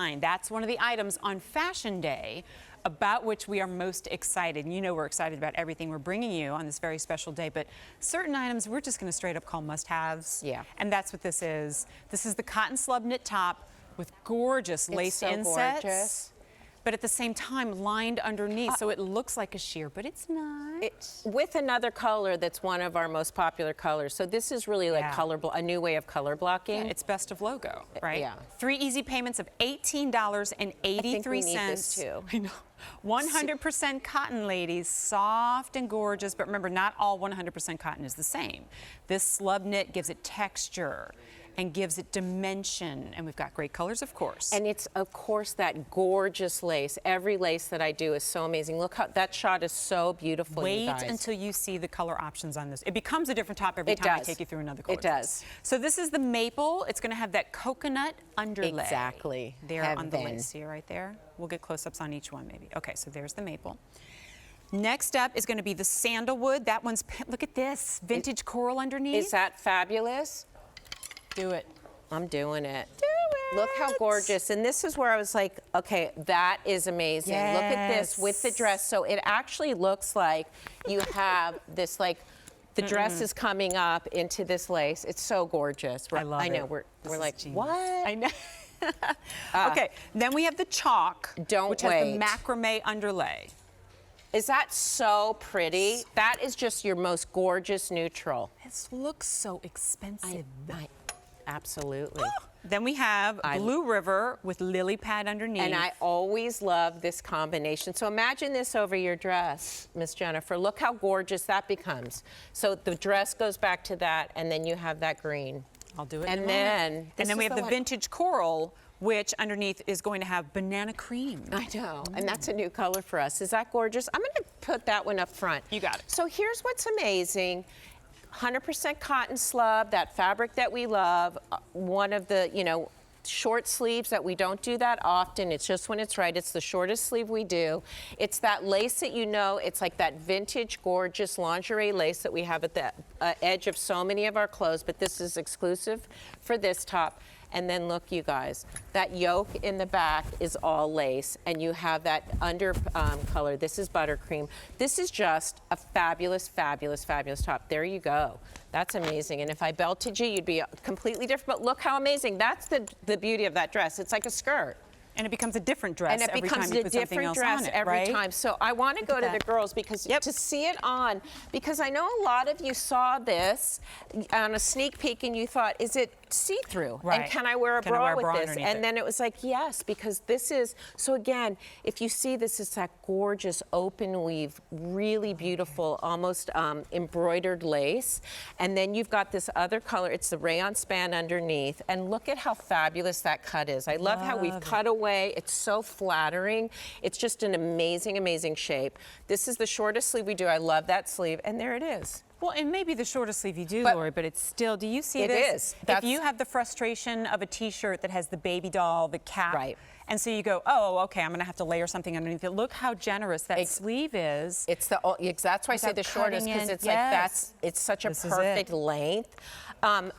line. That's one of the items on Fashion Day about which we are most excited. And you know we're excited about everything we're bringing you on this very special day, but certain items we're just going to straight up call must-haves. Yeah. And that's what this is. This is the cotton slub knit top with gorgeous lace insets. Gorgeous. But at the same time lined underneath, so it looks like a sheer, but it's not. It's with another color that's one of our most popular colors. So this is really like a new way of color blocking. Yeah, it's best of logo, right? Yeah. 3 easy payments of $18.83. I think we need this too. I know. 100% cotton, ladies, soft and gorgeous, but remember, not all 100% cotton is the same. This slub knit gives it texture and gives it dimension, and we've got great colors, of course. And it's, of course, that gorgeous lace. Every lace that I do is so amazing. Look how that shot is so beautiful. Wait you guys. until you see the color options on this. It becomes a different top every time I take you through another color. It does. So this is the maple. It's going to have that coconut underlay. Exactly. There on the lace. See right there? We'll get close-ups on each one, maybe. Okay, so there's the maple. Next up is going to be the sandalwood. That one's, look at this, vintage coral underneath. Is that fabulous? Do it. I'm doing it. Do it. Look how gorgeous. And this is where I was like, okay, that is amazing. Yes. Look at this with the dress. So it actually looks like you have this, like, the dress is coming up into this lace. It's so gorgeous. I love it. I know, we're like, genius. what? I know. Okay, then we have the chalk, which has the macrame underlay. Is that so pretty? That is just your most gorgeous neutral. This looks so expensive. Absolutely. Then we have Blue River with lily pad underneath. And I always love this combination. So imagine this over your dress, Miss Jennifer. Look how gorgeous that becomes. So the dress goes back to that, and then you have that green. I'll do it. And then we have the vintage coral, which underneath is going to have banana cream. I know, and that's a new color for us. Is that gorgeous? I'm going to put that one up front. You got it. So here's what's amazing. 100% cotton slub, that fabric that we love, one of the, short sleeves that we don't do that often. It's just when it's right. It's the shortest sleeve we do. It's that lace that it's like that vintage, gorgeous lingerie lace that we have at the edge of so many of our clothes, but this is exclusive for this top. And then look, you guys, that yoke in the back is all lace, and you have that under color. This is buttercream. This is just a fabulous, fabulous, fabulous top. There you go. That's amazing. And if I belted you, you'd be completely different. But look how amazing. That's the beauty of that dress. It's like a skirt. And it becomes a different dress every time you put something else on it. And it becomes a different dress every time. So I want to go to the girls because to see it on, because I know a lot of you saw this on a sneak peek and you thought, is it see-through? Right. And can I wear a bra with this? And then it was like, yes, because this is, so again, if you see this, it's that gorgeous open weave, really beautiful, almost embroidered lace. And then you've got this other color, it's the rayon span underneath. And look at how fabulous that cut is. I love how we've cut away. It's so flattering. It's just an amazing, amazing shape. This is the shortest sleeve we do. I love that sleeve. And there it is. Well, it may be the shortest sleeve you do, Lori, but it's still, do you see this? It is. If you have the frustration of a t-shirt that has the baby doll, the cap, and so you go, oh, okay, I'm going to have to layer something underneath it. Look how generous that sleeve is. It's that's why I say the shortest, because it's like it's such a perfect length.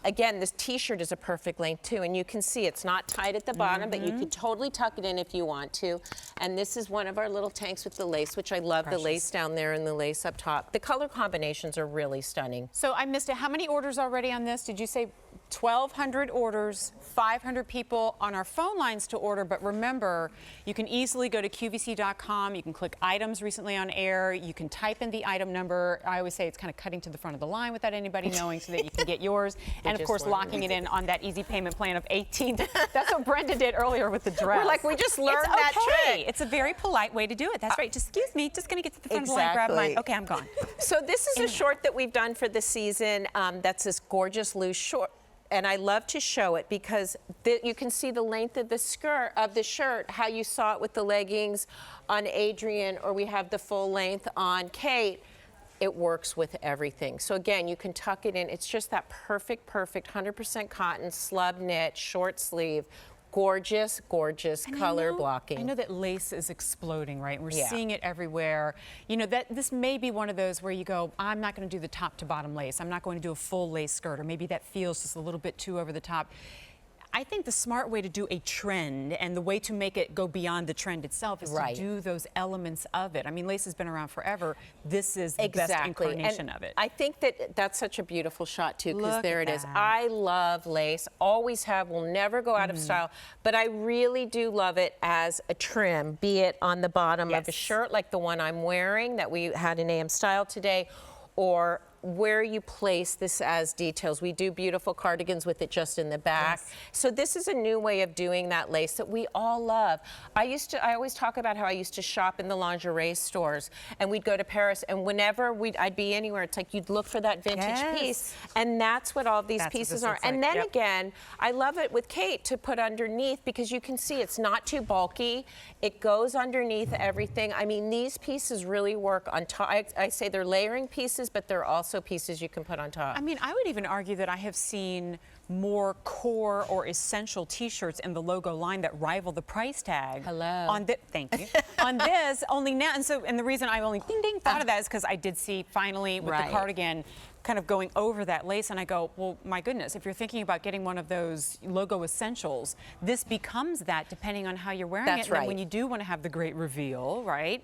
Again, this t-shirt is a perfect length too, and you can see it's not tight at the bottom, but you can totally tuck it in if you want to. And this is one of our little tanks with the lace, which I love. The lace down there and the lace up top. The color combinations are really stunning. So I missed it. How many orders already on this? Did you say 1,200 orders, 500 people on our phone lines to order? But remember, you can easily go to QVC.com. You can click items recently on air. You can type in the item number. I always say it's kind of cutting to the front of the line without anybody knowing so that you can get yours. And of course, locking it in on that easy payment plan of 18. That's what Brenda did earlier with the dress. We're like, we just learned that trick. It's a very polite way to do it. That's right. Just excuse me. Just going to get to the front of the line, grab mine. Okay, I'm gone. So this is a short that we've done for the season. That's this gorgeous loose short. And I love to show it because you can see the length of the skirt, of the shirt, how you saw it with the leggings on Adrian, or we have the full length on Kate. It works with everything. So again, you can tuck it in. It's just that perfect, 100% cotton, slub knit, short sleeve. Gorgeous, gorgeous color blocking. I know that lace is exploding, right? We're seeing it everywhere. You know, this may be one of those where you go, I'm not going to do the top to bottom lace. I'm not going to do a full lace skirt, or maybe that feels just a little bit too over the top. I think the smart way to do a trend and the way to make it go beyond the trend itself is Right. to do those elements of it. I mean, lace has been around forever. This is the best Exactly. incarnation And of it. I think that that's such a beautiful shot too, because Look there at it is. that. I love lace, always have, will never go out of style, but I really do love it as a trim, be it on the bottom of a Yes. shirt like the one I'm wearing that we had in AM Style today, or where you place this as details. We do beautiful cardigans with it just in the back. Yes. So this is a new way of doing that lace that we all love. I always talk about how I used to shop in the lingerie stores, and we'd go to Paris, and whenever I'd be anywhere, it's like you'd look for that vintage Yes. piece, and that's what all these That's what pieces this are. looks And like. then Yep. again, I love it with Kate to put underneath, because you can see it's not too bulky. It goes underneath everything. I mean, these pieces really work on top. I say they're layering pieces, but they're also pieces you can put on top. I mean, I would even argue that I have seen more core or essential T-shirts in the logo line that rival the price tag. Hello. On thank you. On this, only now, and the reason I only thought of that is because I did see finally with Right. the cardigan kind of going over that lace, and I go, well, my goodness, if you're thinking about getting one of those logo essentials, this becomes that depending on how you're wearing That's it. And then right. when you do want to have the great reveal, right,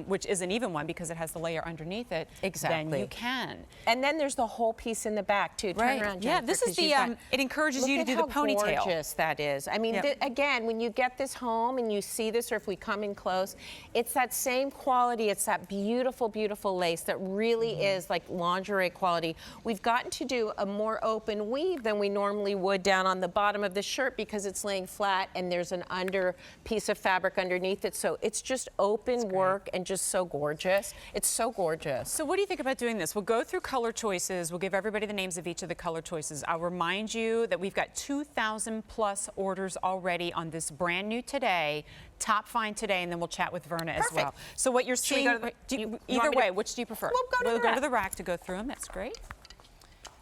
which is an even one because it has the layer underneath it, Exactly. then you can. And then there's the whole piece in the back too. Turn Right. around, Yeah, Jennifer, this is 'cause the, you've got- it encourages Look you to at do the how ponytail. gorgeous that is. I mean, Yep. again, when you get this home and you see this, or if we come in close, it's that same quality. It's that beautiful, beautiful lace that really Mm-hmm. is like lingerie quality. We've gotten to do a more open weave than we normally would down on the bottom of the shirt because it's laying flat and there's an under piece of fabric underneath it. So it's just open work and just so gorgeous. It's so gorgeous. So what do you think about doing this? We'll go through color choices. We'll give everybody the names of each of the color choices. I'll remind you that we've got 2,000 plus orders already on this brand new today, top find today, and then we'll chat with Verna as well. Perfect. So what you're Should we seeing, go to the- you either want me to- way, which do you prefer? We'll go to we'll the go rack. to the rack to go through them. That's great.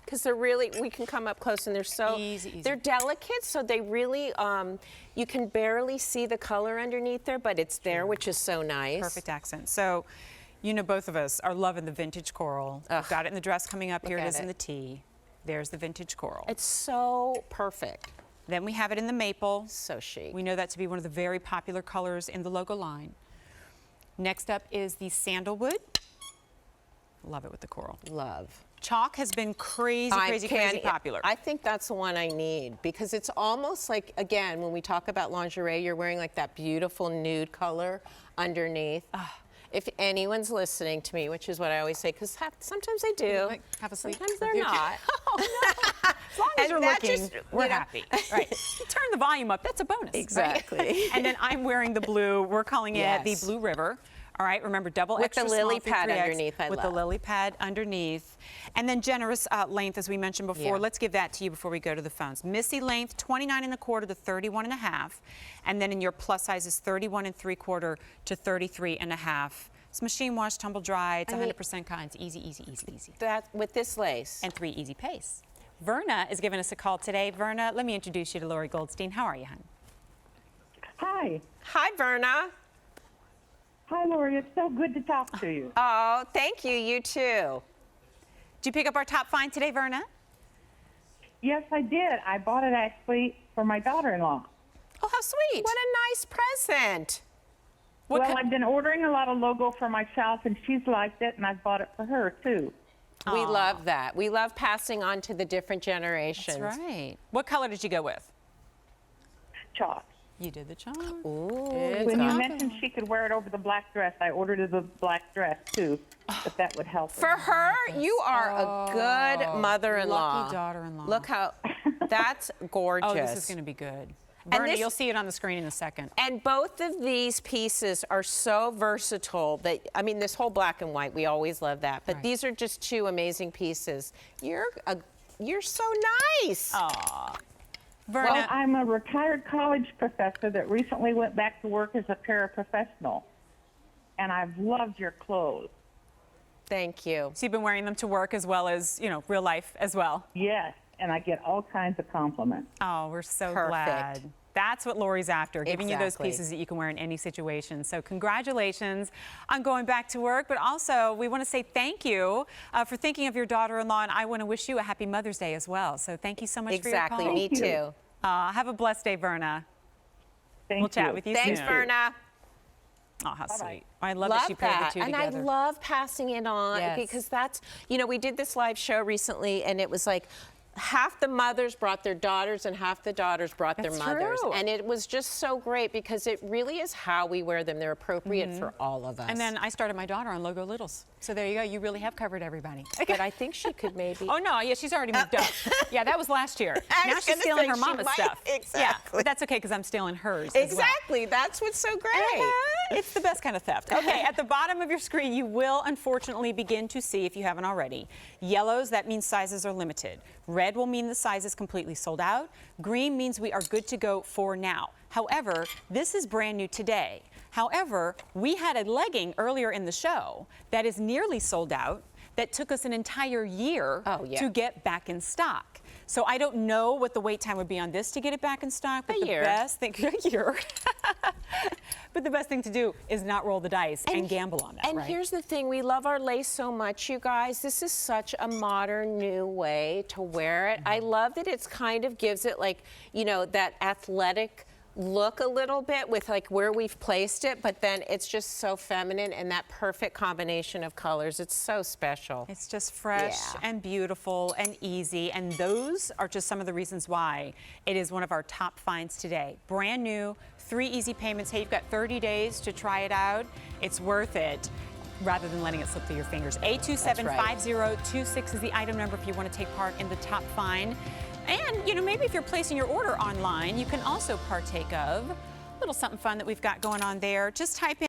Because they're really, we can come up close and they're so, Easy. they're delicate, so they really, you can barely see the color underneath there, but it's there, which is so nice. Perfect accent. So, you know, both of us are loving the vintage coral. We've got it in the dress coming up. Here it at is in it. the tee. There's the vintage coral. It's so perfect. Then we have it in the maple. So chic. We know that to be one of the very popular colors in the logo line. Next up is the sandalwood. Love it with the coral. Love. Chalk has been crazy popular. I think that's the one I need because it's almost like, again, when we talk about lingerie, you're wearing like that beautiful nude color underneath. If anyone's listening to me, which is what I always say, because sometimes I do. Like, have a sleep. Sometimes they're not. As long as And you're that looking, just, we're you know- happy. Right. You turn the volume up. That's a bonus. right? Exactly. And then I'm wearing the blue. We're calling it Yes. the Blue River. All right, remember double With extra the small lily through pad 3X, underneath, I with the love. lily pad underneath. And then generous length, as we mentioned before. Yeah. Let's give that to you before we go to the phones. Missy length, 29.25 to 31.5. And then in your plus sizes, 31.75 to 33.5. It's machine wash, tumble dry. It's 100% cotton. It's easy, easy, easy, easy. That with this lace. And 3 easy pays. Verna is giving us a call today. Verna, let me introduce you to Lori Goldstein. How are you, hon? Hi. Hi, Verna. Hi, Lori. It's so good to talk to you. Oh, thank you. You too. Did you pick up our top find today, Verna? Yes, I did. I bought it actually for my daughter-in-law. Oh, how sweet. What a nice present. What Well, ki- I've been ordering a lot of logo for myself, and she's liked it, and I've bought it for her, too. We love that. We love passing on to the different generations. That's right. What color did you go with? Chalk. You did the charm. Ooh. When you mentioned she could wear it over the black dress, I ordered her the black dress, too, but that would help For her. her, you are a good mother-in-law. Lucky daughter-in-law. Look how, that's gorgeous. Oh, this is going to be good. And Verna, this- you'll see it on the screen in a second. And both of these pieces are so versatile that, I mean, this whole black and white, we always love that. But Right. these are just two amazing pieces. You're so nice. Verna, Well, I'm a retired college professor that recently went back to work as a paraprofessional, and I've loved your clothes. Thank you. so you've been wearing them to work as well as, you know, real life as well. Yes, and I get all kinds of compliments. Oh, we're so Perfect. glad. That's what Lori's after, giving you those Exactly. pieces that you can wear in any situation. So congratulations on going back to work, but also we want to say thank you for thinking of your daughter-in-law, and I want to wish you a happy Mother's Day as well. So thank you so much for your Exactly. call. Me Thank you. too. Have a blessed day, Verna. Thank We'll chat you. with you Thanks, soon. Verna. Oh, how Bye-bye. sweet. I love that she paired the two and together. I love passing it on Yes. because that's, you know, we did this live show recently and it was like half the mothers brought their daughters and half the daughters brought That's their mothers. true. And it was just so great because it really is how we wear them. They're appropriate for all of us. And then I started my daughter on Logo Littles. So there you go. You really have covered everybody. but I think she could maybe. Oh, no. Yeah, she's already moved up. Yeah, that was last year. I Now was she's gonna stealing say her she mama's might- stuff. Yeah, exactly. but that's okay because I'm stealing hers as well. Exactly. That's what's so great. It's the best kind of theft. Okay, at the bottom of your screen, you will unfortunately begin to see, if you haven't already, yellows, that means sizes are limited. Red will mean the size is completely sold out. Green means we are good to go for now. However, this is brand new today. However, we had a legging earlier in the show that is nearly sold out that took us an entire year to get back in stock. So I don't know what the wait time would be on this to get it back in stock, but A year. a year. But the best thing to do is not roll the dice and gamble on that, And right? here's the thing, we love our lace so much, you guys. This is such a modern new way to wear it. I love that it's kind of gives it like, you know, that athletic look a little bit with like where we've placed it, but then it's just so feminine and that perfect combination of colors. It's so special. It's just fresh and beautiful and easy, and those are just some of the reasons why it is one of our top finds today. Brand new, 3 easy payments. Hey, you've got 30 days to try it out. It's worth it rather than letting it slip through your fingers. 827-5026 is the item number if you want to take part in the top find. And, you know, maybe if you're placing your order online, you can also partake of a little something fun that we've got going on there. Just type in